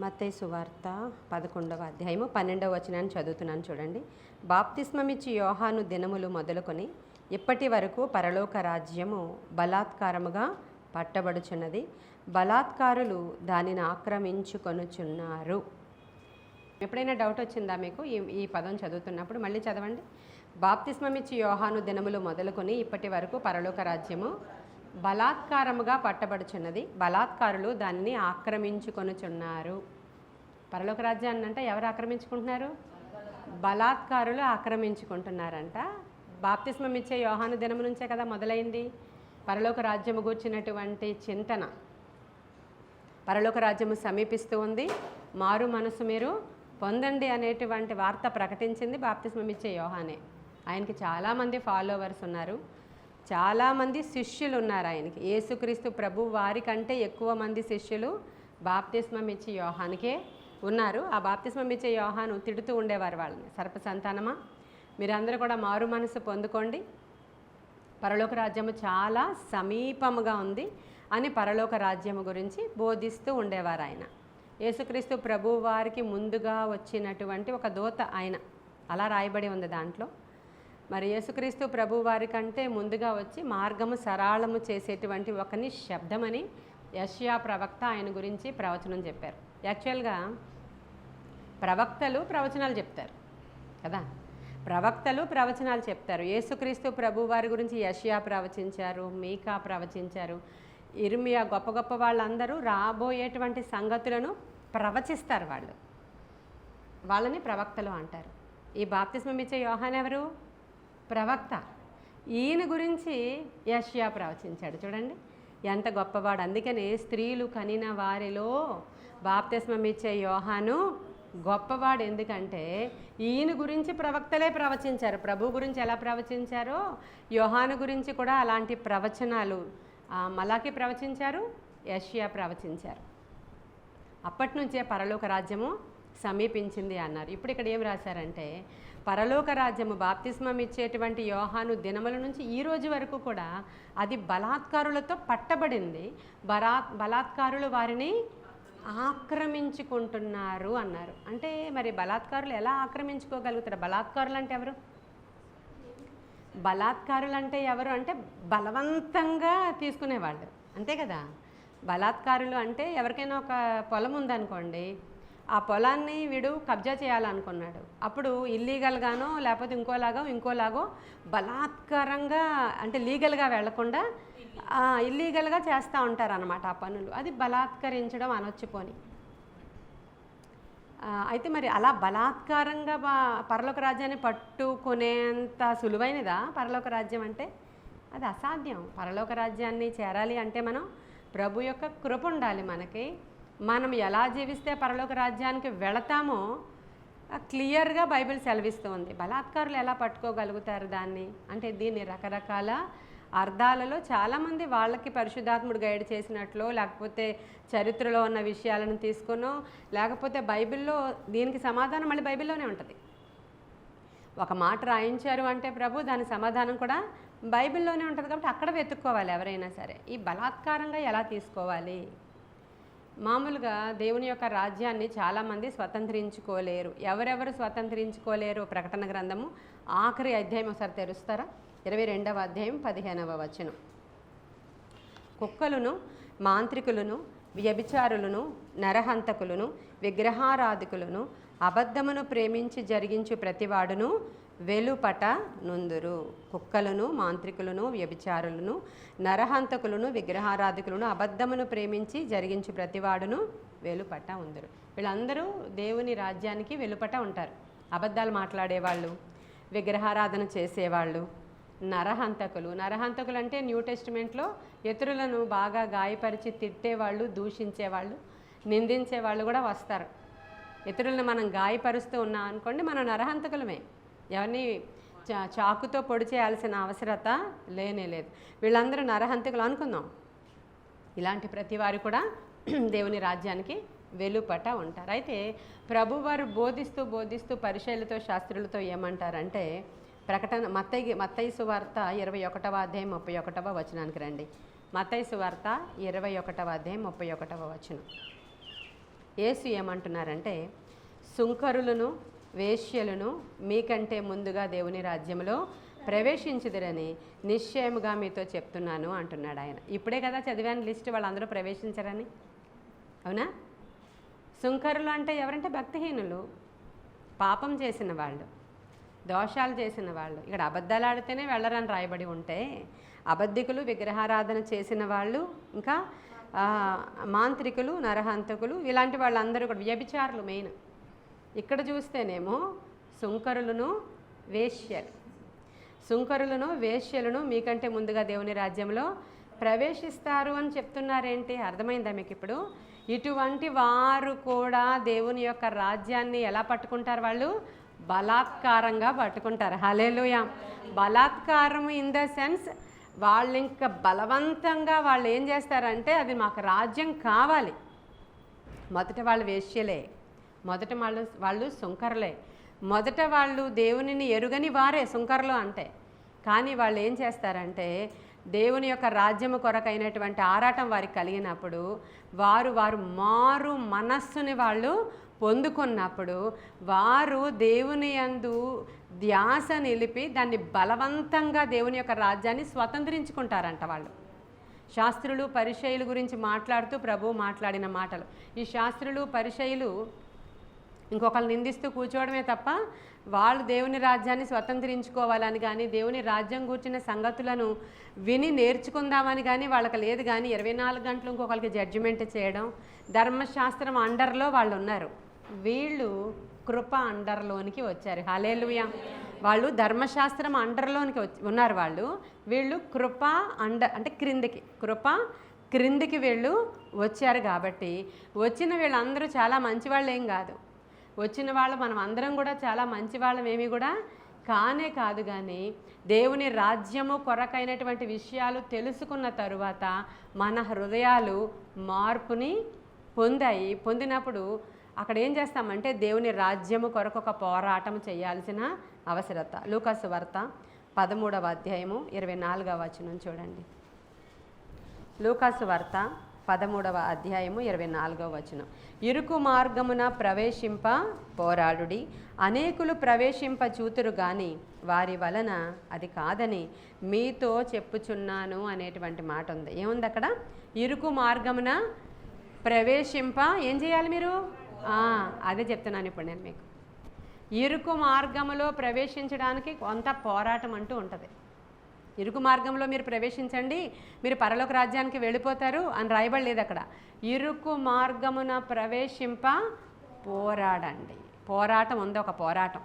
మత్తయి సువార్త 11వ అధ్యాయము 12వ వచనాన్ని చదువుతున్నాను చూడండి. బాప్తిస్మమిచ్చి యోహాను దినములు మొదలుకొని ఇప్పటి వరకు పరలోక రాజ్యము బలాత్కారముగా పట్టబడుచున్నది, బలాత్కారులు దానిని ఆక్రమించుకొనుచున్నారు. ఎప్పుడైనా డౌట్ వచ్చిందా మీకు ఈ పదం చదువుతున్నప్పుడు? మళ్ళీ చదవండి. బాప్తిస్మమిచ్చి యోహాను దినములు మొదలుకొని ఇప్పటి వరకు పరలోక రాజ్యము బలాత్కారముగా పట్టబడుచున్నది, బలాత్కారులు దానిని ఆక్రమించుకొనుచున్నారు. పరలోక రాజ్యాన్ని అంటే ఎవరు ఆక్రమించుకుంటున్నారు? బలాత్కారులు ఆక్రమించుకుంటున్నారంట. బాప్తిస్మం ఇచ్చే యోహాను దినము నుంచే కదా మొదలైంది పరలోక రాజ్యము గూర్చినటువంటి చింతన. పరలోక రాజ్యము సమీపిస్తూ ఉంది, మారు మనసు మీరు పొందండి అనేటువంటి వార్త ప్రకటించింది బాప్తిస్మం ఇచ్చే యోహానే. ఆయనకి చాలామంది ఫాలోవర్స్ ఉన్నారు, చాలామంది శిష్యులు ఉన్నారు ఆయనకి. యేసుక్రీస్తు ప్రభు వారికంటే ఎక్కువ మంది శిష్యులు బాప్తిస్మం ఇచ్చి యోహానికే ఉన్నారు. ఆ బాప్తిస్మం ఇచ్చే యోహాను తిడుతూ ఉండేవారు వాళ్ళని, సర్ప సంతానమా మీరందరూ కూడా మారు మనసు పొందుకోండి, పరలోక రాజ్యము చాలా సమీపముగా ఉంది అని పరలోక రాజ్యము గురించి బోధిస్తూ ఉండేవారు ఆయన. యేసుక్రీస్తు ప్రభు వారికి ముందుగా వచ్చినటువంటి ఒక దూత ఆయన, అలా రాయబడి ఉంది దాంట్లో. మరి యేసుక్రీస్తు ప్రభు వారి కంటే ముందుగా వచ్చి మార్గము సరళము చేసేటువంటి ఒకని శబ్దమని యెషయా ప్రవక్త ఆయన గురించి ప్రవచనం చెప్పారు. యాక్చువల్గా ప్రవక్తలు ప్రవచనాలు చెప్తారు కదా, ప్రవక్తలు ప్రవచనాలు చెప్తారు. యేసుక్రీస్తు ప్రభు వారి గురించి యెషయా ప్రవచించారు, మీకా ప్రవచించారు, ఇర్మియా, గొప్ప గొప్ప వాళ్ళందరూ రాబోయేటువంటి సంగతులను ప్రవచిస్తారు. వాళ్ళని ప్రవక్తలు అంటారు. ఈ బాప్తిస్మం ఇచ్చే యోహాన్ ఎవరు? ప్రవక్త. ఈయన గురించి యెషయా ప్రవచించాడు. చూడండి ఎంత గొప్పవాడు. అందుకని స్త్రీలు కనిన వారిలో బాప్తిస్మం ఇచ్చే యోహాను గొప్పవాడు. ఎందుకంటే ఈయన గురించి ప్రవక్తలే ప్రవచించారు. ప్రభు గురించి ఎలా ప్రవచించారో యోహాను గురించి కూడా అలాంటి ప్రవచనాలు మలాకి ప్రవచించారు, యెషయా ప్రవచించారు. అప్పటి నుంచే పరలోక రాజ్యము సమీపించింది అన్నారు. ఇప్పుడు ఇక్కడ ఏం రాశారంటే పరలోక రాజ్యము బాప్తిస్మం ఇచ్చేటువంటి యోహాను దినముల నుంచి ఈ రోజు వరకు కూడా అది బలాత్కారులతో పట్టబడింది, బలాత్కారులు వారిని ఆక్రమించుకుంటున్నారు అన్నారు. అంటే మరి బలాత్కారులు ఎలా ఆక్రమించుకోగలుగుతారు? బలాత్కారులు అంటే ఎవరు? బలాత్కారులు అంటే ఎవరు అంటే బలవంతంగా తీసుకునేవాళ్ళు, అంతే కదా. బలాత్కారులు అంటే ఎవరికైనా ఒక పొలం ఉందనుకోండి, ఆ పొలాన్ని వీడు కబ్జా చేయాలనుకున్నాడు, అప్పుడు ఇల్లీగల్గానో లేకపోతే ఇంకోలాగో బలాత్కారంగా, అంటే లీగల్గా వెళ్లకుండా ఇల్లీగల్గా చేస్తూ ఉంటారు అన్నమాట ఆ పనులు. అది బలాత్కరించడం అనొచ్చు పోని. అయితే మరి అలా బలాత్కారంగా పరలోక రాజ్యాన్ని పట్టుకునేంత సులువైనదా పరలోక రాజ్యం అంటే? అది అసాధ్యం. పరలోక రాజ్యాన్ని చేరాలి అంటే మనం ప్రభు యొక్క కృప ఉండాలి మనకి. మనం ఎలా జీవిస్తే పరలోక రాజ్యానికి వెళతామో క్లియర్గా బైబిల్ సెలవిస్తూ ఉంది. బలాత్కారులు ఎలా పట్టుకోగలుగుతారు దాన్ని అంటే? దీన్ని రకరకాల అర్థాలలో చాలామంది వాళ్ళకి పరిశుద్ధాత్ముడు గైడ్ చేసినట్లు, లేకపోతే చరిత్రలో ఉన్న విషయాలను తీసుకునో, లేకపోతే బైబిల్లో దీనికి సమాధానం మళ్ళీ బైబిల్లోనే ఉంటుంది. ఒక మాట రాయించారు అంటే ప్రభు, దాని సమాధానం కూడా బైబిల్లోనే ఉంటుంది. కాబట్టి అక్కడ వెతుక్కోవాలి ఎవరైనా సరే. ఈ బలాత్కారంగా ఎలా తీసుకోవాలి? మామూలుగా దేవుని యొక్క రాజ్యాన్ని చాలామంది స్వతంత్రించుకోలేరు. ఎవరెవరు స్వతంత్రించుకోలేరు? ప్రకటన గ్రంథము ఆఖరి అధ్యాయం ఒకసారి తెరుస్తారా? 22వ అధ్యాయం 15వ వచనం. కుక్కలను, మాంత్రికులను, వ్యభిచారులను, నరహంతకులను, విగ్రహారాధికులను, అబద్ధమును ప్రేమించి జరిగించు ప్రతివాడును వెలుపట నుందురు. కుక్కలను, మాంత్రికులను, వ్యభిచారులను, నరహంతకులను, విగ్రహారాధికులను, అబద్ధమును ప్రేమించి జరిగించు ప్రతివాడును వెలుపట ఉందరు. వీళ్ళందరూ దేవుని రాజ్యానికి వెలుపట ఉంటారు. అబద్ధాలు మాట్లాడేవాళ్ళు, విగ్రహారాధన చేసేవాళ్ళు, నరహంతకులు అంటే న్యూ టెస్టిమెంట్లో ఇతరులను బాగా గాయపరిచి తిట్టేవాళ్ళు, దూషించేవాళ్ళు, నిందించేవాళ్ళు కూడా వస్తారు. ఇతరులను మనం గాయపరుస్తూ ఉన్నాం అనుకోండి, మనం నరహంతకులమే. ఎవరిని చాకుతో పొడి చేయాల్సిన అవసరత లేనే లేదు. వీళ్ళందరూ నరహంతకులు అనుకుందాం. ఇలాంటి ప్రతి వారు కూడా దేవుని రాజ్యానికి వెలుపట ఉంటారు. అయితే ప్రభువారు బోధిస్తూ పరిచయులతో శాస్త్రులతో ఏమంటారంటే, ప్రకటన మత్తయి సువార్త 21వ అధ్యాయం 31వ వచనానికి రండి. మత్తయి సువార్త 21వ అధ్యాయం 31వ వచనం. యేసు ఏమంటున్నారంటే, సుంకరులను వేశ్యలను మీకంటే ముందుగా దేవుని రాజ్యంలో ప్రవేశించుదురని నిశ్చయముగా మీతో చెప్తున్నాను అంటున్నాడు ఆయన. ఇప్పుడే కదా చదివాను లిస్ట్, వాళ్ళందరూ ప్రవేశించరని. అవునా? సుంకరులు అంటే ఎవరంటే భక్తిహీనులు, పాపం చేసిన వాళ్ళు, దోషాలు చేసిన వాళ్ళు. ఇక్కడ అబద్ధాలు ఆడితేనే వెళ్ళరని రాయబడి ఉంటే, అబద్ధికులు, విగ్రహారాధన చేసిన వాళ్ళు, ఇంకా మాంత్రికులు, నరహంతకులు, ఇలాంటి వాళ్ళందరూ కూడా వ్యభిచారులు మెయిన్. ఇక్కడ చూస్తేనేమో సుంకరులను వేశ్యలు, సుంకరులను వేశ్యలను మీకంటే ముందుగా దేవుని రాజ్యంలో ప్రవేశిస్తారు అని చెప్తున్నారేంటి? అర్థమైందా మీకు ఇప్పుడు? ఇటువంటి వారు కూడా దేవుని యొక్క రాజ్యాన్ని ఎలా పట్టుకుంటారు? వాళ్ళు బలాత్కారంగా పట్టుకుంటారు. హల్లెలూయా. బలాత్కారం ఇన్ ద సెన్స్, వాళ్ళు ఇంకా బలవంతంగా వాళ్ళు ఏం చేస్తారంటే, అది మాకు రాజ్యం కావాలి. మొదట వాళ్ళు వేశ్యలే, మొదట వాళ్ళు సుంకరులే, మొదట వాళ్ళు దేవునిని ఎరుగని వారే సుంకరులు అంటే. కానీ వాళ్ళు ఏం చేస్తారంటే, దేవుని యొక్క రాజ్యము కొరకైనటువంటి ఆరాటం వారికి కలిగినప్పుడు, వారు మారు మనస్సుని వాళ్ళు పొందుకున్నప్పుడు, వారు దేవుని యందు ధ్యాస నిలిపి దాన్ని బలవంతంగా దేవుని యొక్క రాజ్యాన్ని స్వతంత్రించుకుంటారంట వాళ్ళు. శాస్త్రులు పరిచయుల గురించి మాట్లాడుతూ ప్రభువు మాట్లాడిన మాటలు. ఈ శాస్త్రులు పరిచయులు ఇంకొకరు నిందిస్తూ కూర్చోవడమే తప్ప, వాళ్ళు దేవుని రాజ్యాన్ని స్వతంత్రించుకోవాలని కానీ, దేవుని రాజ్యం కూర్చున్న సంగతులను విని నేర్చుకుందామని కానీ వాళ్ళకి లేదు. కానీ 24 గంటలు ఇంకొకరికి జడ్జిమెంట్ చేయడం, ధర్మశాస్త్రం అండర్లో వాళ్ళు ఉన్నారు. వీళ్ళు కృప అండర్లోనికి వచ్చారు. హల్లెలూయా. వాళ్ళు ధర్మశాస్త్రం అండర్లోనికి ఉన్నారు వాళ్ళు. వీళ్ళు కృప అంటే క్రిందికి, కృప క్రిందికి వీళ్ళు వచ్చారు. కాబట్టి వచ్చిన వీళ్ళందరూ చాలా మంచి వాళ్ళు ఏం కాదు. వచ్చిన వాళ్ళు మనం అందరం కూడా చాలా మంచి వాళ్ళమేమీ కూడా కానే కాదు. కానీ దేవుని రాజ్యము కొరకైనటువంటి విషయాలు తెలుసుకున్న తరువాత మన హృదయాలు మార్పుని పొందినప్పుడు అక్కడ ఏం చేస్తామంటే, దేవుని రాజ్యము కొరకు ఒక పోరాటం చేయాల్సిన అవసరత. లూకాసు వార్త 13వ అధ్యాయము 24వ వచనం చూడండి. లూకాసు వార్త 13వ అధ్యాయము 24వ వచనం. ఇరుకు మార్గమున ప్రవేశింప పోరాడుడి, అనేకులు ప్రవేశింప చూతురు గాని వారి వలన అది కాదని మీతో చెప్పుచున్నాను అనేటువంటి మాట ఉంది. ఏముంది అక్కడ? ఇరుకు మార్గమున ప్రవేశింప ఏం చేయాలి మీరు? అదే చెప్తున్నాను ఇప్పుడు నేను మీకు. ఇరుకు మార్గములో ప్రవేశించడానికి కొంత పోరాటం అంటూ ఉంటుంది. ఇరుకు మార్గంలో మీరు ప్రవేశించండి, మీరు పరలోక రాజ్యానికి వెళ్ళిపోతారు అని రాయబడలేదు అక్కడ. ఇరుకు మార్గమున ప్రవేశింప పోరాడండి. పోరాటం ఉంది, ఒక పోరాటం.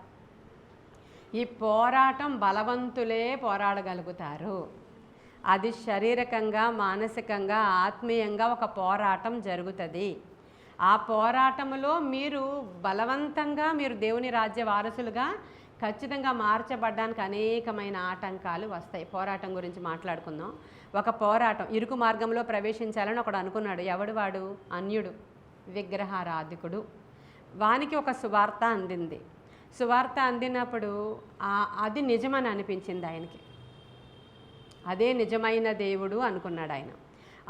ఈ పోరాటం బలవంతులే పోరాడగలుగుతారు. అది శారీరకంగా, మానసికంగా, ఆత్మీయంగా ఒక పోరాటం జరుగుతుంది. ఆ పోరాటంలో మీరు బలవంతంగా మీరు దేవుని రాజ్య వారసులుగా ఖచ్చితంగా మార్చబడ్డానికి అనేకమైన ఆటంకాలు వస్తాయి. పోరాటం గురించి మాట్లాడుకుందాం. ఒక పోరాటం, ఇరుకు మార్గంలో ప్రవేశించాలని ఒకడు అనుకున్నాడు. ఎవడు వాడు? అన్యుడు, విగ్రహారాధికుడు. వానికి ఒక సువార్త అందింది. సువార్త అందినప్పుడు అది నిజమని అనిపించింది ఆయనకి. అదే నిజమైన దేవుడు అనుకున్నాడు ఆయన.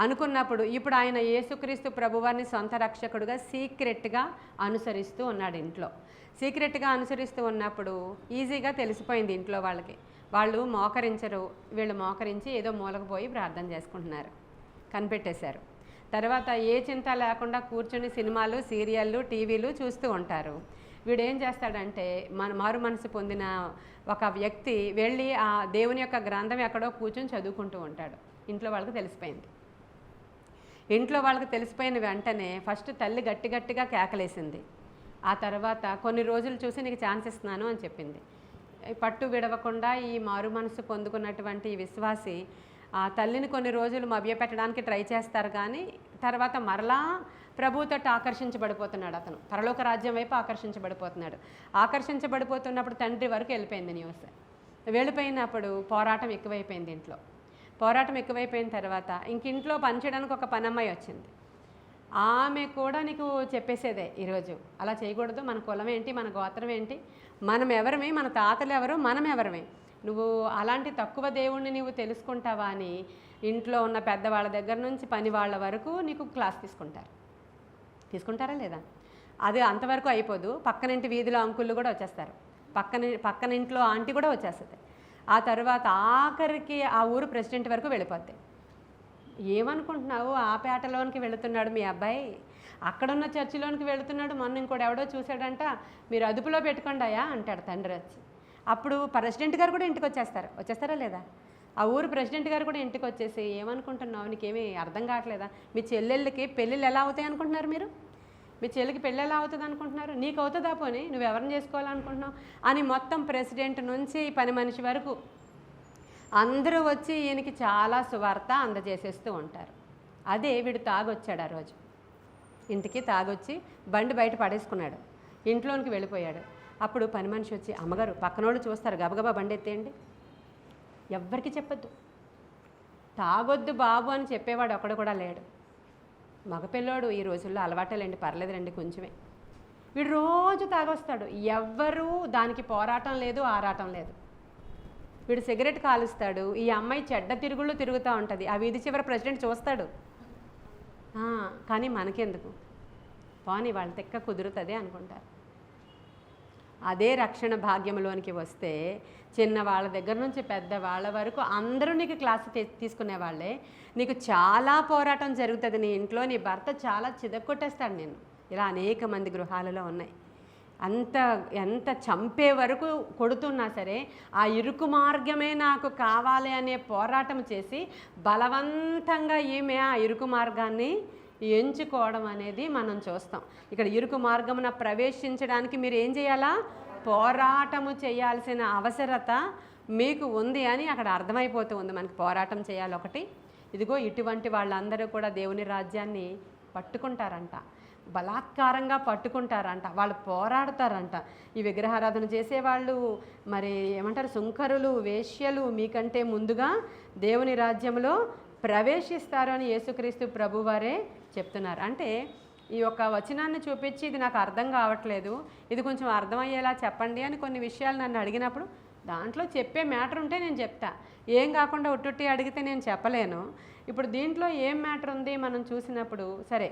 అనుకున్నప్పుడు ఇప్పుడు ఆయన యేసుక్రీస్తు ప్రభువారిని సొంత రక్షకుడుగా సీక్రెట్గా అనుసరిస్తూ ఉన్నాడు. ఇంట్లో సీక్రెట్గా అనుసరిస్తూ ఉన్నప్పుడు ఈజీగా తెలిసిపోయింది ఇంట్లో వాళ్ళకి. వాళ్ళు మోకరించరు, వీళ్ళు మోకరించి ఏదో మూలకు పోయి ప్రార్థన చేసుకుంటున్నారు, కనిపెట్టేశారు. తర్వాత ఏ చింత లేకుండా కూర్చొని సినిమాలు, సీరియళ్ళు, టీవీలు చూస్తూ ఉంటారు. వీడేం చేస్తాడంటే, మారు మనసు పొందిన ఒక వ్యక్తి వెళ్ళి ఆ దేవుని యొక్క గ్రంథం ఎక్కడో కూర్చొని చదువుకుంటూ ఉంటాడు. ఇంట్లో వాళ్ళకి తెలిసిపోయింది. ఇంట్లో వాళ్ళకి తెలిసిపోయిన వెంటనే ఫస్ట్ తల్లి గట్టిగా కేకలేసింది. ఆ తర్వాత కొన్ని రోజులు చూసి నీకు ఛాన్స్ ఇస్తున్నాను అని చెప్పింది. పట్టు విడవకుండా ఈ మారు మనసు పొందుకున్నటువంటి ఈ విశ్వాసి ఆ తల్లిని కొన్ని రోజులు మభ్యపెట్టడానికి ట్రై చేస్తారు. కానీ తర్వాత మరలా ప్రభువుతో ఆకర్షించబడిపోతున్నాడు. అతను పరలోక రాజ్యం వైపు ఆకర్షించబడిపోతున్నాడు. ఆకర్షించబడిపోతున్నప్పుడు తండ్రి వరకు వెళ్ళిపోయింది న్యూస్. వెళ్ళిపోయినప్పుడు పోరాటం ఎక్కువైపోయింది ఇంట్లో. పోరాటం ఎక్కువైపోయిన తర్వాత ఇంట్లో పనిచేయడానికి ఒక పనమ్మాయి వచ్చింది. ఆమె కూడా నీకు చెప్పేసేదే ఈరోజు, అలా చేయకూడదు, మన కులం ఏంటి, మన గోత్రం ఏంటి, మనం ఎవరమే, మన తాతలు ఎవరు, మనం ఎవరమే, నువ్వు అలాంటి తక్కువ దేవుణ్ణి నువ్వు తెలుసుకుంటావా అని ఇంట్లో ఉన్న పెద్దవాళ్ళ దగ్గర నుంచి పని వాళ్ళ వరకు నీకు క్లాస్ తీసుకుంటారు. తీసుకుంటారా లేదా? అది అంతవరకు అయిపోదు, పక్కనింటి వీధిలో అంకుళ్ళు కూడా వచ్చేస్తారు, పక్కనింట్లో ఆంటీ కూడా వచ్చేస్తుంది. ఆ తర్వాత ఆఖరికి ఆ ఊరు ప్రెసిడెంట్ వరకు వెళ్ళిపోద్ది. ఏమనుకుంటున్నావు, ఆ పేటలోనికి వెళుతున్నాడు మీ అబ్బాయి, అక్కడున్న చర్చిలోనికి వెళుతున్నాడు, మొన్న ఇంకోటి ఎవడో చూశాడంట, మీరు అదుపులో పెట్టుకోండాయా అంటాడు తండ్రి వచ్చి. అప్పుడు ప్రెసిడెంట్ గారు కూడా ఇంటికి వచ్చేస్తారా లేదా? ఆ ఊరు ప్రెసిడెంట్ గారు కూడా ఇంటికి వచ్చేసి, ఏమనుకుంటున్నావు, నీకేమీ అర్థం కావట్లేదా? మీ చెల్లెళ్ళకి పెళ్ళిళ్ళు ఎలా అవుతాయి అనుకుంటున్నారు మీరు? మీ చెల్లికి పెళ్ళి ఎలా అవుతుంది అనుకుంటున్నారు? నీకు అవుతుందా పోనీ, నువ్వు ఎవరిని చేసుకోవాలనుకుంటున్నావు అని మొత్తం ప్రెసిడెంట్ నుంచి పని మనిషి వరకు అందరూ వచ్చి ఈయనకి చాలా సువార్త అందజేసేస్తూ ఉంటారు. అదే వీడు తాగొచ్చాడు, ఆ రోజు ఇంటికి తాగొచ్చి బండి బయట పడేసుకున్నాడు, ఇంట్లోనికి వెళ్ళిపోయాడు. అప్పుడు పని మనిషి వచ్చి, అమ్మగారు పక్కనోళ్ళు చూస్తారు, గబగబా బండి ఎత్తేయండి, ఎవ్వరికి చెప్పొద్దు, తాగొద్దు బాబు అని చెప్పేవాడు ఒకడు కూడా లేడు. మగపిల్లోడు ఈ రోజుల్లో అలవాటేలేండి, పర్లేదులేండి కొంచెమే. వీడు రోజు తాగొస్తాడు, ఎవ్వరూ దానికి పోరాటం లేదు, ఆరాటం లేదు. వీడు సిగరెట్ కాలుస్తాడు, ఈ అమ్మాయి చెడ్డ తిరుగుళ్ళు తిరుగుతూ ఉంటుంది, ఆ వీధి చివర ప్రెసిడెంట్ చూస్తాడు. కానీ మనకెందుకు, పోనీ వాళ్ళ తెక్క కుదురుతుంది అనుకుంటారు. అదే రక్షణ భాగ్యంలోనికి వస్తే చిన్న వాళ్ళ దగ్గర నుంచి పెద్ద వాళ్ళ వరకు అందరూ నీకు క్లాసు తీసుకునే వాళ్ళే. నీకు చాలా పోరాటం జరుగుతుంది నీ ఇంట్లో, నీ భర్త చాలా చిదక్కొట్టేస్తాడు నేను. ఇలా అనేక మంది గృహాలలో ఉన్నాయి. ఎంత చంపే వరకు కొడుతున్నా సరే ఆ ఇరుకు మార్గమే నాకు కావాలి అనే పోరాటం చేసి బలవంతంగా ఈమె ఆ ఇరుకు మార్గాన్ని ఎంచుకోవడం అనేది మనం చూస్తాం. ఇక్కడ ఇరుకు మార్గమున ప్రవేశించడానికి మీరు ఏం చేయాలా, పోరాటము చేయాల్సిన అవసరత మీకు ఉంది అని అక్కడ అర్థమైపోతూ ఉంది. మనకి పోరాటం చేయాలి ఒకటి. ఇదిగో ఇటువంటి వాళ్ళందరూ కూడా దేవుని రాజ్యాన్ని పట్టుకుంటారంట, బలాత్కారంగా పట్టుకుంటారంట, వాళ్ళు పోరాడతారంట. ఈ విగ్రహారాధన చేసేవాళ్ళు, మరి ఏమంటారు, సుంకరులు, వేశ్యలు మీకంటే ముందుగా దేవుని రాజ్యంలో ప్రవేశిస్తారు అని యేసుక్రీస్తు ప్రభువారే చెప్తున్నారు. అంటే ఈ యొక్క వచనాన్ని చూపించి, ఇది నాకు అర్థం కావట్లేదు, ఇది కొంచెం అర్థమయ్యేలా చెప్పండి అని కొన్ని విషయాలు నన్ను అడిగినప్పుడు దాంట్లో చెప్పే మ్యాటర్ ఉంటే నేను చెప్తా, ఏం కాకుండా ఒట్టుట్టి అడిగితే నేను చెప్పలేను. ఇప్పుడు దీంట్లో ఏం మ్యాటర్ ఉంది మనం చూసినప్పుడు, సరే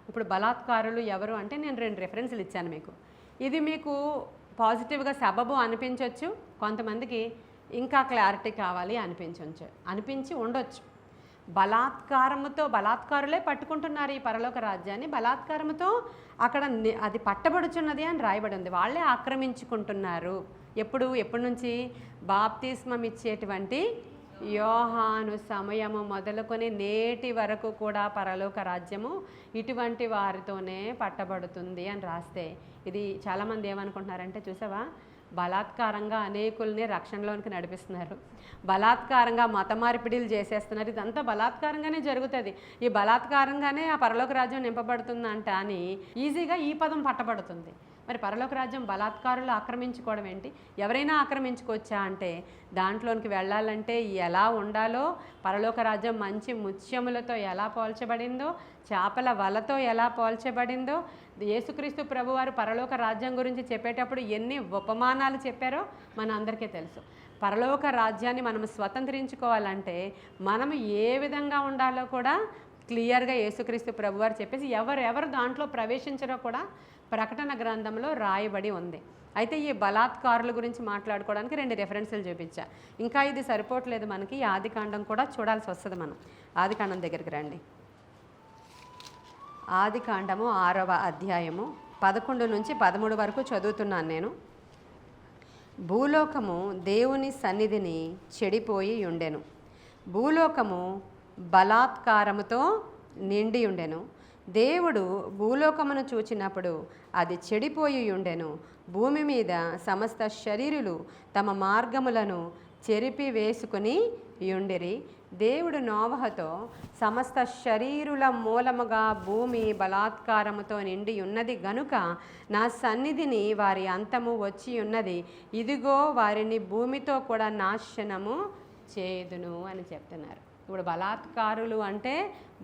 ఇప్పుడు బలాత్కారులు ఎవరు అంటే నేను 2 రెఫరెన్స్లు ఇచ్చాను మీకు. ఇది మీకు పాజిటివ్గా సబబు అనిపించవచ్చు, కొంతమందికి ఇంకా క్లారిటీ కావాలి అనిపించి ఉండొచ్చు. బలాత్కారులే పట్టుకుంటున్నారు ఈ పరలోక రాజ్యాన్ని, బలాత్కారంతో అక్కడ అది పట్టబడుచున్నది అని రాయబడి ఉంది. వాళ్ళే ఆక్రమించుకుంటున్నారు. ఎప్పటి నుంచి, బాప్తిస్మం ఇచ్చేటువంటి యోహాను సమయము మొదలుకొని నేటి వరకు కూడా పరలోక రాజ్యము ఇటువంటి వారితోనే పట్టబడుతుంది అని రాస్తే, ఇది చాలామంది ఏమనుకుంటున్నారంటే, చూసావా, బలాత్కారంగా అనేకుల్ని రక్షణలోనికి నడిపిస్తున్నారు, బలాత్కారంగా మత మార్పిడిలు చేసేస్తున్నారు, ఇదంతా బలాత్కారంగానే జరుగుతుంది, ఈ బలాత్కారంగానే ఆ పరలోక రాజ్యం నింపబడుతుందంట అని ఈజీగా ఈ పదం పట్టబడుతుంది. మరి పరలోక రాజ్యం బలాత్కారులు ఆక్రమించుకోవడం ఏంటి? ఎవరైనా ఆక్రమించుకోవచ్చా అంటే, దాంట్లోనికి వెళ్ళాలంటే ఎలా ఉండాలో, పరలోక రాజ్యం మంచి ముత్యములతో ఎలా పోల్చబడిందో, చేపల వలతో ఎలా పోల్చబడిందో, యేసుక్రీస్తు ప్రభువారు పరలోక రాజ్యం గురించి చెప్పేటప్పుడు ఎన్ని ఉపమానాలు చెప్పారో మన అందరికీ తెలుసు. పరలోక రాజ్యాన్ని మనం స్వతంత్రించుకోవాలంటే మనం ఏ విధంగా ఉండాలో కూడా క్లియర్గా యేసుక్రీస్తు ప్రభువారు చెప్పేసి, ఎవరెవరు దాంట్లో ప్రవేశించారో కూడా ప్రకటన గ్రంథంలో రాయబడి ఉంది. అయితే ఈ బలాత్కారుల గురించి మాట్లాడుకోవడానికి 2 రెఫరెన్సులు చూపించా. ఇంకా ఇది సరిపోవట్లేదు మనకి, ఆదికాండం కూడా చూడాల్సి వస్తుంది. మనం ఆదికాండం దగ్గరికి రండి. ఆదికాండము 6వ అధ్యాయము 11 నుంచి 13 వరకు చదువుతున్నాను నేను. భూలోకము దేవుని సన్నిధిని చెడిపోయి ఉండెను, భూలోకము బలాత్కారముతో నిండి ఉండెను. దేవుడు భూలోకమును చూచినప్పుడు అది చెడిపోయి ఉండెను, భూమి మీద సమస్త శరీరులు తమ మార్గములను చెరిపి వేసుకుని యుండిరి. దేవుడు నోవహుతో, సమస్త శరీరుల మూలముగా భూమి బలాత్కారముతో నిండి ఉన్నది గనుక నా సన్నిధిని వారి అంతము వచ్చి ఉన్నది, ఇదిగో వారిని భూమితో కూడా నాశనము చేదును అని చెప్తున్నారు. ఇప్పుడు బలాత్కారులు అంటే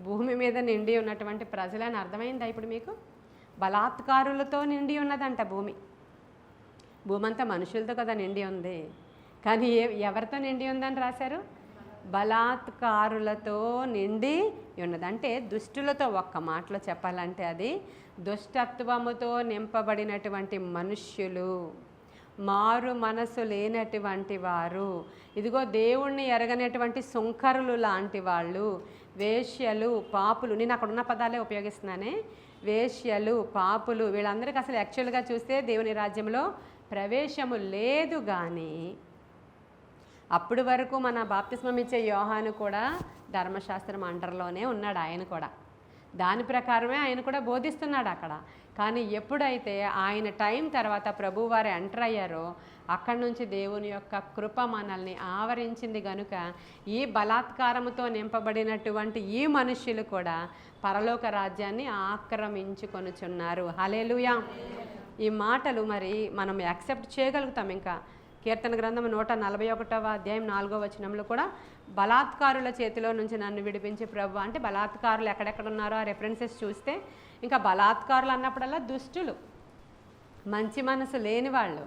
భూమి మీద నిండి ఉన్నటువంటి ప్రజలని అర్థమైందా? ఇప్పుడు మీకు బలాత్కారులతో నిండి ఉన్నదంట భూమి అంతా మనుషులతో కదా నిండి ఉంది, కానీ ఎవరితో నిండి ఉందని రాశారు? బలాత్కారులతో నిండి ఉన్నది. అంటే దుష్టులతో ఒక్క మాటలో చెప్పాలంటే అది దుష్టత్వముతో నింపబడినటువంటి మనుష్యులు, మారు మనసు లేనటువంటి వారు, ఇదిగో దేవుణ్ణి ఎరగనటువంటి సుంకరులు లాంటి వాళ్ళు, వేశ్యలు, పాపులు. నేను అక్కడ ఉన్న పదాలే ఉపయోగిస్తున్నానే, వేశ్యలు, పాపులు, వీళ్ళందరికీ అసలు యాక్చువల్గా చూస్తే దేవుని రాజ్యంలో ప్రవేశము లేదు. కానీ అప్పటి వరకు మన బాప్తిస్మం ఇచ్చే యోహాను కూడా ధర్మశాస్త్రం అండర్లోనే ఉన్నాడు. ఆయన కూడా దాని ప్రకారమే ఆయన కూడా బోధిస్తున్నాడు అక్కడ. కానీ ఎప్పుడైతే ఆయన టైం తర్వాత ప్రభువారు ఎంటర్ అయ్యారో అక్కడి నుంచి దేవుని యొక్క కృప మనల్ని ఆవరించింది కనుక ఈ బలాత్కారముతో నింపబడినటువంటి ఈ మనుష్యులు కూడా పరలోక రాజ్యాన్ని ఆక్రమించుకొనుచున్నారు. హల్లెలూయా. ఈ మాటలు మరి మనం యాక్సెప్ట్ చేయగలుగుతాం. ఇంకా కీర్తన గ్రంథం 141వ అధ్యాయం 4వ వచనంలో కూడా బలాత్కారుల చేతిలో నుంచి నన్ను విడిపించి ప్రభు అంటే బలాత్కారులు ఎక్కడెక్కడ ఉన్నారో ఆ రెఫరెన్సెస్ చూస్తే ఇంకా బలాత్కారులు అన్నప్పుడల్లా దుష్టులు, మంచి మనసు లేని వాళ్ళు,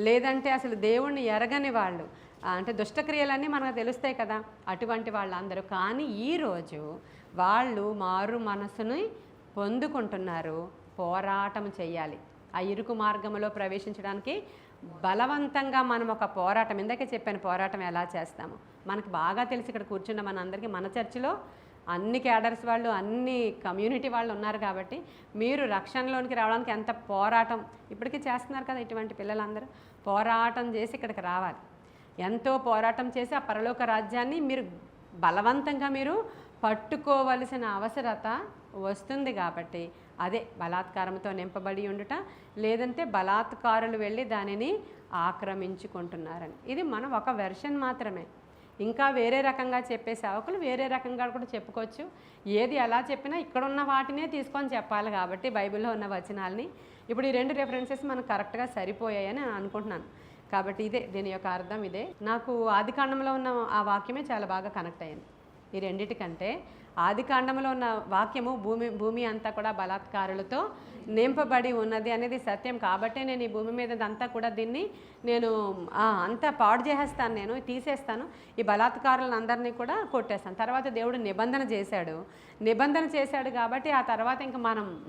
లేదంటే అసలు దేవుణ్ణి ఎరగని వాళ్ళు, అంటే దుష్టక్రియలన్నీ మనకు తెలుస్తాయి కదా, అటువంటి వాళ్ళందరూ. కానీ ఈరోజు వాళ్ళు మారు మనసుని పొందుకుంటున్నారు. పోరాటం చేయాలి. ఆ ఇరుకు మార్గంలో ప్రవేశించడానికి బలవంతంగా మనం ఒక పోరాటం, ఇందాకే చెప్పాను పోరాటం ఎలా చేస్తాము. మనకు బాగా తెలిసి ఇక్కడ కూర్చున్న మనందరికీ మన చర్చిలో అన్ని క్యాడర్స్ వాళ్ళు, అన్ని కమ్యూనిటీ వాళ్ళు ఉన్నారు కాబట్టి మీరు రక్షణలోనికి రావడానికి ఎంత పోరాటం ఇప్పటికీ చేస్తున్నారు కదా. ఇటువంటి పిల్లలందరూ పోరాటం చేసి ఇక్కడికి రావాలి. ఎంతో పోరాటం చేసి ఆ పరలోక రాజ్యాన్ని మీరు బలవంతంగా మీరు పట్టుకోవలసిన అవసరత వస్తుంది. కాబట్టి అదే బలాత్కారంతో నింపబడి ఉండుట, లేదంటే బలాత్కారులు వెళ్ళి దానిని ఆక్రమించుకుంటున్నారని. ఇది మనం ఒక వెర్షన్ మాత్రమే. ఇంకా వేరే రకంగా చెప్పే సేవకులు వేరే రకంగా కూడా చెప్పుకోవచ్చు. ఏది ఎలా చెప్పినా ఇక్కడున్న వాటినే తీసుకొని చెప్పాలి. కాబట్టి బైబిల్లో ఉన్న వచనాలని ఇప్పుడు ఈ 2 రెఫరెన్సెస్ మనకు కరెక్ట్గా సరిపోయాయని అనుకుంటున్నాను. కాబట్టి ఇదే దీని యొక్క అర్థం ఇదే. నాకు ఆదికాండంలో ఉన్న ఆ వాక్యమే చాలా బాగా కనెక్ట్ అయ్యింది. ఈ రెండిటికంటే ఆదికాండంలో ఉన్న వాక్యము భూమి అంతా కూడా బలాత్కారులతో నింపబడి ఉన్నది అనేది సత్యం. కాబట్టే నేను ఈ భూమి మీద అంతా కూడా దీన్ని నేను అంతా పాడు చేసేస్తాను, నేను తీసేస్తాను, ఈ బలాత్కారులను అందరినీ కూడా కొట్టేస్తాను. తర్వాత దేవుడు నిబంధన చేశాడు కాబట్టి ఆ తర్వాత ఇంకా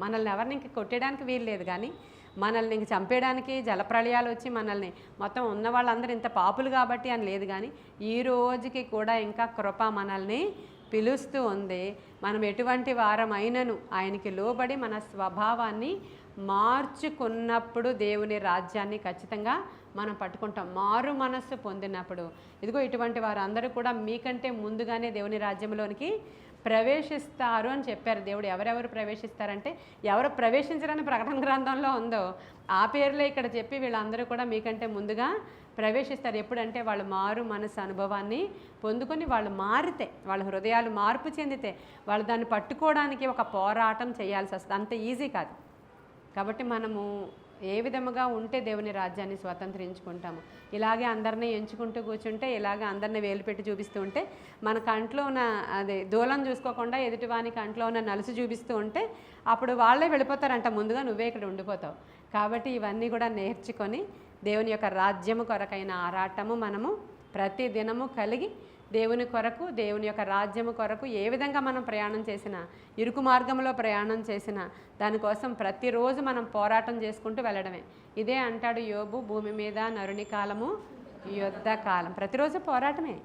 మనల్ని ఎవరిని ఇంక కొట్టేయడానికి వీలు లేదు. కానీ మనల్ని ఇంక చంపేయడానికి జలప్రళయాలు వచ్చి మనల్ని మొత్తం ఉన్న వాళ్ళందరూ ఇంత పాపులు కాబట్టి అని లేదు. కానీ ఈ రోజుకి కూడా ఇంకా కృప మనల్ని పిలుస్తూ ఉంది. మనం ఎటువంటి వారమైనను ఆయనకి లోబడి మన స్వభావాన్ని మార్చుకున్నప్పుడు దేవుని రాజ్యాన్ని ఖచ్చితంగా మనం పట్టుకుంటాం. మారు మనస్సు పొందినప్పుడు ఇదిగో ఇటువంటి వారందరూ కూడా మీకంటే ముందుగానే దేవుని రాజ్యంలోనికి ప్రవేశిస్తారు అని చెప్పారు దేవుడు. ఎవరెవరు ప్రవేశిస్తారంటే ఎవరు ప్రవేశించరని ప్రకటన గ్రంథంలో ఉందో ఆ పేర్లే ఇక్కడ చెప్పి వీళ్ళందరూ కూడా మీకంటే ముందుగా ప్రవేశిస్తారు. ఎప్పుడంటే వాళ్ళు మారు మనసు అనుభవాన్ని పొందుకొని వాళ్ళు మారితే, వాళ్ళ హృదయాలు మార్పు చెందితే వాళ్ళు దాన్ని పట్టుకోవడానికి ఒక పోరాటం చేయాల్సి వస్తుంది. అంత ఈజీ కాదు. కాబట్టి మనము ఏ విధముగా ఉంటే దేవుని రాజ్యాన్ని స్వతంత్రించుకుంటాము. ఇలాగే అందరినీ ఎంచుకుంటూ కూర్చుంటే, ఇలాగే అందరినీ వేలు పెట్టి చూపిస్తూ ఉంటే, మన కంట్లో ఉన్న అదే దూలం చూసుకోకుండా ఎదుటివాని కంట్లో ఉన్న నలుసు చూపిస్తూ ఉంటే అప్పుడు వాళ్ళే వెళ్ళిపోతారంట, ముందుగా నువ్వే ఇక్కడ ఉండిపోతావు. కాబట్టి ఇవన్నీ కూడా నేర్చుకొని దేవుని యొక్క రాజ్యము కొరకైన ఆరాటము మనము ప్రతి దినము కలిగి దేవుని కొరకు, దేవుని యొక్క రాజ్యము కొరకు ఏ విధంగా మనం ప్రయాణం చేసినా, ఇరుకు మార్గంలో ప్రయాణం చేసినా దానికోసం ప్రతిరోజు మనం పోరాటం చేసుకుంటూ వెళ్ళడమే. ఇదే అంటాడు యోబు, భూమి మీద నరుని కాలము యుద్ధ కాలం. ప్రతిరోజు పోరాటమే.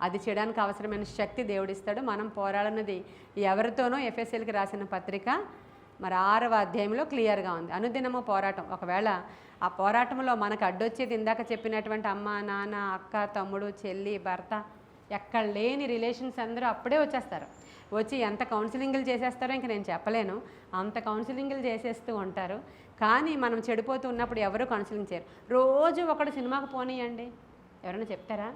అది చేయడానికి అవసరమైన శక్తి దేవుడిస్తాడు. మనం పోరాడన్నది ఎవరితోనో ఎఫెసీయులకు రాసిన పత్రిక మరి 6వ అధ్యాయంలో క్లియర్గా ఉంది. అనుదినము పోరాటం. ఒకవేళ ఆ పోరాటంలో మనకు అడ్డొచ్చేది ఇందాక చెప్పినటువంటి అమ్మ, నాన్న, అక్క, తమ్ముడు, చెల్లి, భర్త, ఎక్కడ లేని రిలేషన్స్ అందరూ అప్పుడే వచ్చేస్తారు. వచ్చి ఎంత కౌన్సిలింగ్లు చేసేస్తారో ఇంక నేను చెప్పలేను. అంత కౌన్సిలింగ్లు చేసేస్తూ ఉంటారు. కానీ మనం చెడిపోతూ ఉన్నప్పుడు ఎవరు కౌన్సిలింగ్ చేయరు. రోజు ఒకడు సినిమాకి పోనీయండి, ఎవరైనా చెప్తారా?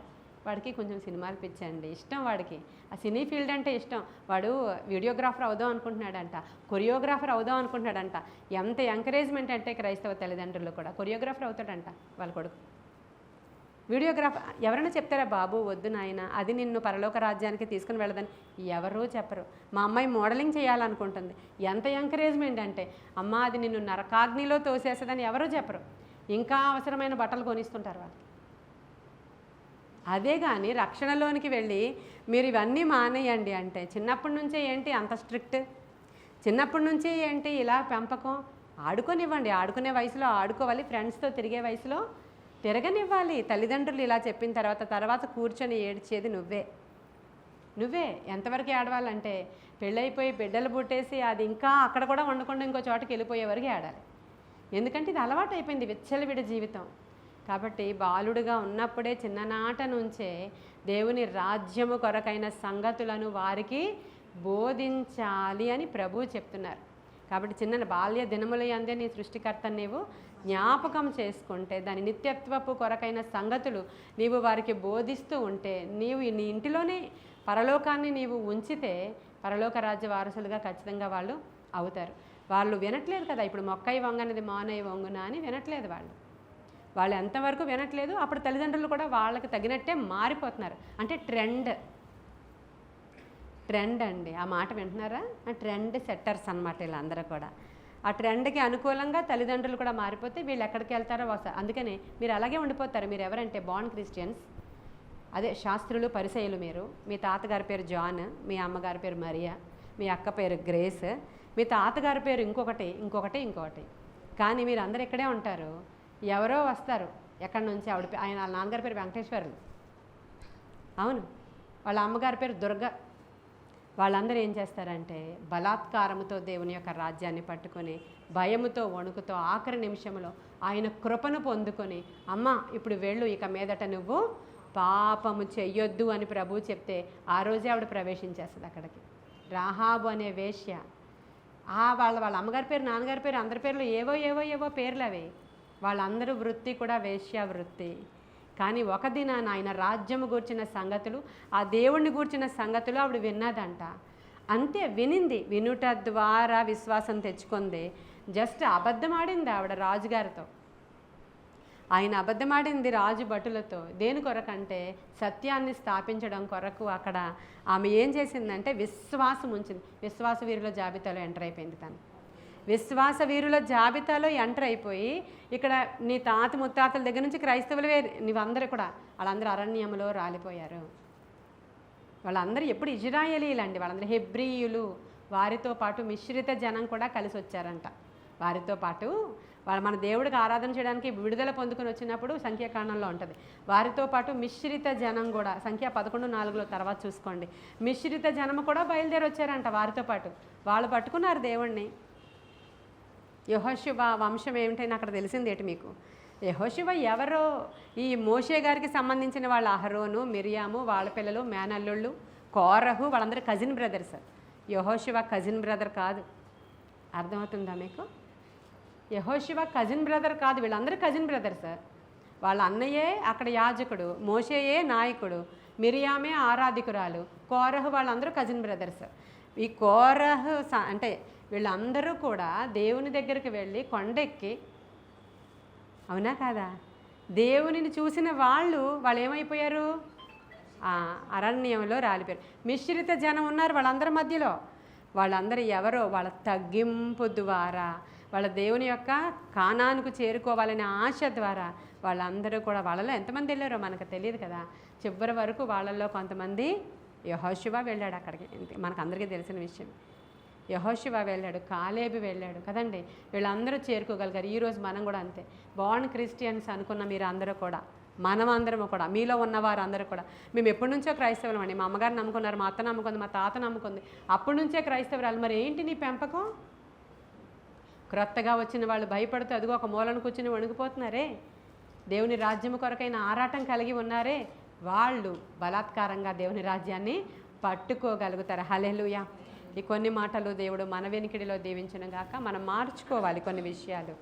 వాడికి కొంచెం సినిమాలు పిచ్చండి, ఇష్టం వాడికి, ఆ సినీ ఫీల్డ్ అంటే ఇష్టం. వాడు వీడియోగ్రాఫర్ అవుదాం అనుకుంటున్నాడంట, కొరియోగ్రాఫర్ అవుదాం అనుకుంటున్నాడంట. ఎంత ఎంకరేజ్మెంట్ అంటే క్రైస్తవ తల్లిదండ్రులు కూడా కొరియోగ్రాఫర్ అవుతాడంట వాళ్ళ కొడుకు. వీడియోగ్రాఫర్ ఎవరైనా చెప్తారా? బాబు వద్దు నాయన, అది నిన్ను పరలోక రాజ్యానికి తీసుకుని వెళ్ళదని ఎవరూ చెప్పరు. మా అమ్మాయి మోడలింగ్ చేయాలనుకుంటుంది, ఎంత ఎంకరేజ్మెంట్ అంటే, అమ్మ అది నిన్ను నరకాగ్నిలో తోసేస్తుందని ఎవరూ చెప్పరు. ఇంకా అవసరమైన బట్టలు కొనిస్తుంటారు వాళ్ళు. అదే కానీ రక్షణలోనికి వెళ్ళి మీరు ఇవన్నీ మానేయండి అంటే చిన్నప్పటి నుంచే ఏంటి అంత స్ట్రిక్ట్, చిన్నప్పటి నుంచే ఏంటి ఇలా పెంపకం? ఆడుకొనివ్వండి, ఆడుకునే వయసులో ఆడుకోవాలి, ఫ్రెండ్స్తో తిరిగే వయసులో తిరగనివ్వాలి. తల్లిదండ్రులు ఇలా చెప్పిన తర్వాత కూర్చొని ఏడ్చేది నువ్వే. ఎంతవరకు ఏడవాలంటే పెళ్ళైపోయి బిడ్డలు పుట్టేసి అది ఇంకా అక్కడ కూడా వండకుండా ఇంకో చోటకి వెళ్ళిపోయే వరకు ఏడాలి. ఎందుకంటే ఇది అలవాటు అయిపోయింది విచ్చలవిడి జీవితం. కాబట్టి బాలుడుగా ఉన్నప్పుడే చిన్ననాట నుంచే దేవుని రాజ్యము కొరకైన సంగతులను వారికి బోధించాలి అని ప్రభువు చెప్తున్నారు. కాబట్టి చిన్న బాల్య దినముల యందే నీ సృష్టికర్త నీవు జ్ఞాపకం చేసుకుంటే, దాని నిత్యత్వపు కొరకైన సంగతులు నీవు వారికి బోధిస్తూ ఉంటే, నీవు నీ ఇంటిలోనే పరలోకాన్ని నీవు ఉంచితే పరలోక రాజ్య వారసులుగా ఖచ్చితంగా వాళ్ళు అవుతారు. వాళ్ళు వినట్లేదు కదా, ఇప్పుడు మొక్కై వంగనది మానై వంగున అని వినట్లేదు వాళ్ళు ఎంతవరకు వినట్లేదు. అప్పుడు తల్లిదండ్రులు కూడా వాళ్ళకి తగినట్టే మారిపోతున్నారు. అంటే ట్రెండ్ అండి, ఆ మాట వింటున్నారా? ట్రెండ్ సెట్టర్స్ అనమాట వీళ్ళందరూ కూడా. ఆ ట్రెండ్కి అనుకూలంగా తల్లిదండ్రులు కూడా మారిపోతే వీళ్ళు ఎక్కడికి వెళ్తారో వస్తారు. అందుకని మీరు అలాగే ఉండిపోతారు. మీరు ఎవరంటే బాండ్ క్రిస్టియన్స్, అదే శాస్త్రులు పరిసయ్యులు. మీరు మీ తాతగారి పేరు జాన్, మీ అమ్మగారి పేరు మరియా, మీ అక్క పేరు గ్రేస్, మీ తాతగారి పేరు ఇంకొకటి. కానీ మీరు అందరు ఇక్కడే ఉంటారు. ఎవరో వస్తారు ఎక్కడి నుంచి, ఆయన వాళ్ళ నాన్నగారి పేరు వెంకటేశ్వరులు, అవును, వాళ్ళ అమ్మగారి పేరు దుర్గ. వాళ్ళందరూ ఏం చేస్తారంటే బలాత్కారముతో దేవుని యొక్క రాజ్యాన్ని పట్టుకొని భయముతో వణుకుతో ఆఖరి నిమిషంలో ఆయన కృపను పొందుకొని, అమ్మ ఇప్పుడు వెళ్ళు, ఇక మీదట నువ్వు పాపము చెయ్యొద్దు అని ప్రభువు చెప్తే ఆ రోజే ఆవిడ ప్రవేశించేస్తుంది అక్కడికి. రాహాబు అనే వేశ్య, వాళ్ళ అమ్మగారి పేరు నాన్నగారి పేరు అందరి పేర్లు ఏవో పేర్లు అవి. వాళ్ళందరూ వృత్తి కూడా వేశ్య వృత్తి. కానీ ఒక దినాన ఆయన రాజ్యము గూర్చిన సంగతులు, ఆ దేవుణ్ణి గూర్చిన సంగతులు ఆవిడ విన్నదంట. అంతే, వినుట ద్వారా విశ్వాసం తెచ్చుకుంది. జస్ట్ అబద్ధమాడింది ఆవిడ రాజుగారితో. ఆయన అబద్ధమాడింది రాజు భటులతో. దేని కొరకంటే సత్యాన్ని స్థాపించడం కొరకు. అక్కడ ఆమె ఏం చేసిందంటే విశ్వాసం ఉంచింది. విశ్వాస వీరుల జాబితాలో ఎంటర్ అయిపోయింది తను. విశ్వాస వీరుల జాబితాలో ఎంటర్ అయిపోయి, ఇక్కడ నీ తాత ముత్తాతల దగ్గర నుంచి క్రైస్తవులవే నీవందరూ కూడా, వాళ్ళందరూ అరణ్యంలో రాలిపోయారు. వాళ్ళందరూ ఎప్పుడు ఇజ్రాయేలీలండి, వాళ్ళందరూ హెబ్రీయులు. వారితో పాటు మిశ్రిత జనం కూడా కలిసి వచ్చారంట. వారితో పాటు మన దేవుడికి ఆరాధన చేయడానికి విడుదల పొందుకొని వచ్చినప్పుడు సంఖ్యాకాండంలో ఉంటుంది. వారితో పాటు మిశ్రిత జనం కూడా, సంఖ్య 11:4 తర్వాత చూసుకోండి. మిశ్రిత జనం కూడా బయలుదేరి వచ్చారంట వారితో పాటు. వాళ్ళు పట్టుకున్నారు దేవుణ్ణి. యెహోషువ వంశం ఏమిటని అక్కడ తెలిసింది ఏంటి మీకు? యెహోషువ ఎవరో ఈ మోషే గారికి సంబంధించిన వాళ్ళ అహరోను, మిరియాము, వాళ్ళ పిల్లలు, మేనల్లుళ్ళు, కోరహు, వాళ్ళందరూ కజిన్ బ్రదర్స్. యెహోషువ కజిన్ బ్రదర్ కాదు. అర్థమవుతుందా మీకు? యెహోషువ కజిన్ బ్రదర్ కాదు, వీళ్ళందరూ కజిన్ బ్రదర్స్. వాళ్ళ అన్నయ్యే అక్కడ యాజకుడు, మోషేయే నాయకుడు, మిరియామే ఆరాధికురాలు, కోరహు వాళ్ళందరూ కజిన్ బ్రదర్స్. ఈ కోరహు అంటే వీళ్ళందరూ కూడా దేవుని దగ్గరికి వెళ్ళి కొండెక్కి, అవునా కాదా, దేవునిని చూసిన వాళ్ళు ఏమైపోయారు? అరణ్యంలో రాలిపోయారు. మిశ్రిత జనం ఉన్నారు వాళ్ళందరి మధ్యలో. వాళ్ళందరూ ఎవరో వాళ్ళ తగ్గింపు ద్వారా, వాళ్ళ దేవుని యొక్క కానానుకు చేరుకోవాలనే ఆశ ద్వారా వాళ్ళందరూ కూడా, వాళ్ళలో ఎంతమంది వెళ్ళారో మనకు తెలియదు కదా. చివరి వరకు వాళ్ళల్లో కొంతమంది, యెహోషువ వెళ్ళాడు అక్కడికి, మనకు అందరికీ తెలిసిన విషయం. యెహోషువ వెళ్ళాడు, కాలేబు వెళ్ళాడు కదండి. వీళ్ళందరూ చేరుకోగలిగారు. ఈరోజు మనం కూడా అంతే. బాండ్ క్రిస్టియన్స్ అనుకున్న మీరు అందరూ కూడా, మనమందరము కూడా, మీలో ఉన్నవారు అందరూ కూడా, మేము ఎప్పటి నుంచో క్రైస్తవులం అండి. మా అమ్మగారు నమ్ముకున్నారు, మా అత్త నమ్ముకుంది, మా తాత నమ్ముకుంది, అప్పటి నుంచే క్రైస్తవురాలు. మరి ఏంటి నీ పెంపకం? క్రొత్తగా వచ్చిన వాళ్ళు భయపడుతూ అదిగో ఒక మూలను కూర్చుని వణికిపోతున్నారే, దేవుని రాజ్యము కొరకైన ఆరాటం కలిగి ఉన్నారే, వాళ్ళు బలాత్కారంగా దేవుని రాజ్యాన్ని పట్టుకోగలుగుతారు. హల్లెలూయా. ఈ కొన్ని మాటలు దేవుడు మన వెనికిడిలో దీవించును గాక. మనం మార్చుకోవాలి కొన్ని విషయాలు.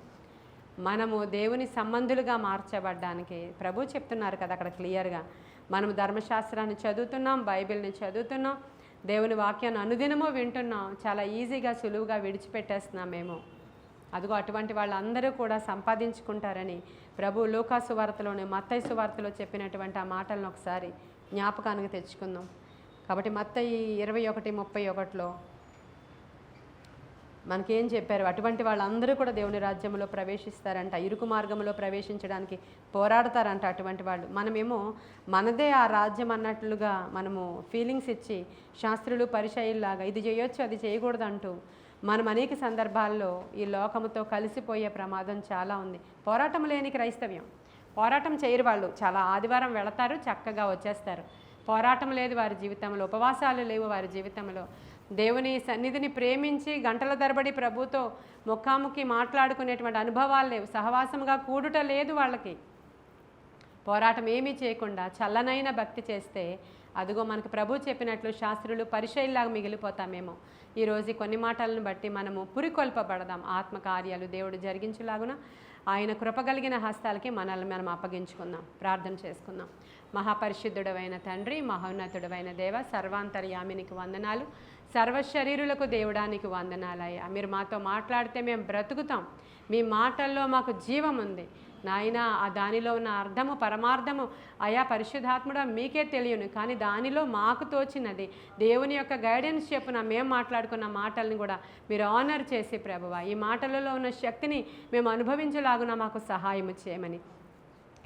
మనము దేవుని సంబంధులుగా మార్చబడ్డానికి ప్రభు చెప్తున్నారు కదా అక్కడ క్లియర్గా. మనము ధర్మశాస్త్రాన్ని చదువుతున్నాం, బైబిల్ని చదువుతున్నాం, దేవుని వాక్యాన్ని అనుదినమో వింటున్నాం, చాలా ఈజీగా సులువుగా విడిచిపెట్టేస్తున్నాం మేము. అదిగో అటువంటి వాళ్ళందరూ కూడా సంపాదించుకుంటారని ప్రభు లూకా సువార్తలోనే, మత్తయి సువార్తలో చెప్పినటువంటి ఆ మాటలను ఒకసారి జ్ఞాపకానికి తెచ్చుకుందాం. కాబట్టి మత్తయి 21:31 మనకేం చెప్పారు, అటువంటి వాళ్ళందరూ కూడా దేవుని రాజ్యంలో ప్రవేశిస్తారంట, ఇరుకు మార్గంలో ప్రవేశించడానికి పోరాడతారంట అటువంటి వాళ్ళు. మనమేమో మనదే ఆ రాజ్యం అన్నట్లుగా మనము ఫీలింగ్స్ ఇచ్చి శాస్త్రులు పరిచయుల్లాగా ఇది చేయొచ్చు అది చేయకూడదు అంటూ మనం అనేక సందర్భాల్లో ఈ లోకముతో కలిసిపోయే ప్రమాదం చాలా ఉంది. పోరాటం లేని క్రైస్తవ్యం. పోరాటం చేయరు వాళ్ళు, చాలా ఆదివారం వెళతారు, చక్కగా వచ్చేస్తారు. పోరాటం లేదు వారి జీవితంలో, ఉపవాసాలు లేవు వారి జీవితంలో. దేవుని సన్నిధిని ప్రేమించి గంటల తరబడి ప్రభుతో ముఖాముఖి మాట్లాడుకునేటువంటి అనుభవాలు లేవు, సహవాసంగా కూడుట లేదు వాళ్ళకి. పోరాటం ఏమీ చేయకుండా చల్లనైన భక్తి చేస్తే అదిగో మనకు ప్రభు చెప్పినట్లు శాస్త్రులు పరిచయుల్లాగా మిగిలిపోతామేమో. ఈరోజు కొన్ని మాటలను బట్టి మనము పురికొల్పబడదాం. ఆత్మకార్యాలు దేవుడు జరిగించులాగున ఆయన కృపగలిగిన హస్తాలకి మనల్ని మనం అప్పగించుకుందాం. ప్రార్థన చేసుకుందాం. మహాపరిశుద్ధుడవైన తండ్రి, మహోన్నతుడవైన దేవ, సర్వాంతర్యామినికి వందనాలు, సర్వశరీరులకు దేవుడానికి వందనాలయ్యా. మీరు మాతో మాట్లాడితే మేము బ్రతుకుతాం. మీ మాటల్లో మాకు జీవం ఉంది నాయన. ఆ దానిలో ఉన్న అర్థము పరమార్థము అయా పరిశుద్ధాత్ముడా మీకే తెలియను, కానీ దానిలో మాకు తోచినది దేవుని యొక్క గైడెన్స్ చెప్పున మేము మాట్లాడుకున్న మాటల్ని కూడా మీరు ఆనర్ చేసి ప్రభువా ఈ మాటలలో ఉన్న శక్తిని మేము అనుభవించలాగున మాకు సహాయము చేయమని.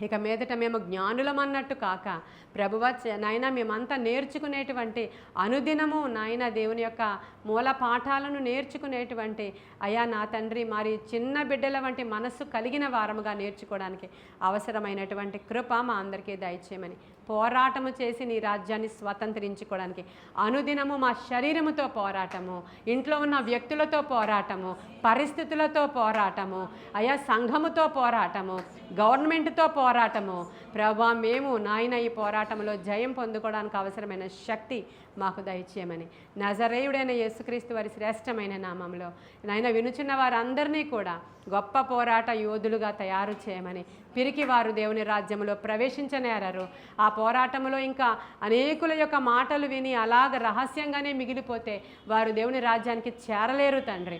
ఇక మీదట మేము జ్ఞానులం అన్నట్టు కాక ప్రభువ నాయన మేమంతా నేర్చుకునేటువంటి అనుదినము నాయన దేవుని యొక్క మూల పాఠాలను నేర్చుకునేటువంటి అయా నా తండ్రి మరి చిన్న బిడ్డల వంటి మనస్సు కలిగిన వారముగా నేర్చుకోవడానికి అవసరమైనటువంటి కృప మా అందరికీ దయచేయమని. పోరాటము చేసి నీ రాజ్యాన్ని స్వతంత్రించుకోవడానికి అనుదినము మా శరీరముతో పోరాటము, ఇంట్లో ఉన్న వ్యక్తులతో పోరాటము, పరిస్థితులతో పోరాటము, అయా సంఘముతో పోరాటము, గవర్నమెంట్తో పోరాటము ప్రభా మేము నాయన ఈ పోరాటంలో జయం పొందుకోవడానికి అవసరమైన శక్తి మాకు దయచేయమని నజరేయుడైన యేసుక్రీస్తు వారి శ్రేష్టమైన నామంలో నాయన వినుచున్న వారందరినీ కూడా గొప్ప పోరాట యోధులుగా తయారు చేయమని. పిరికి వారు దేవుని రాజ్యంలో ప్రవేశించనేరారు. ఆ పోరాటంలో ఇంకా అనేకుల యొక్క మాటలు విని అలాగ రహస్యంగానే మిగిలిపోతే వారు దేవుని రాజ్యానికి చేరలేరు తండ్రి.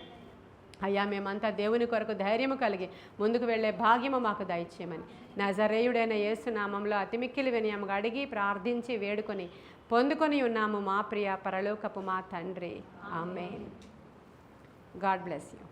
అయ్యా మేమంతా దేవుని కొరకు ధైర్యము కలిగి ముందుకు వెళ్ళే భాగ్యము మాకు దయచేయమని నజరేయుడైన యేసు నామంలో అతిమిక్కిలి వినయముగా అడిగి ప్రార్థించి వేడుకొని పొందుకొని ఉన్నాము మా ప్రియ పరలోకపు మా తండ్రి. ఆమేన్. God bless you.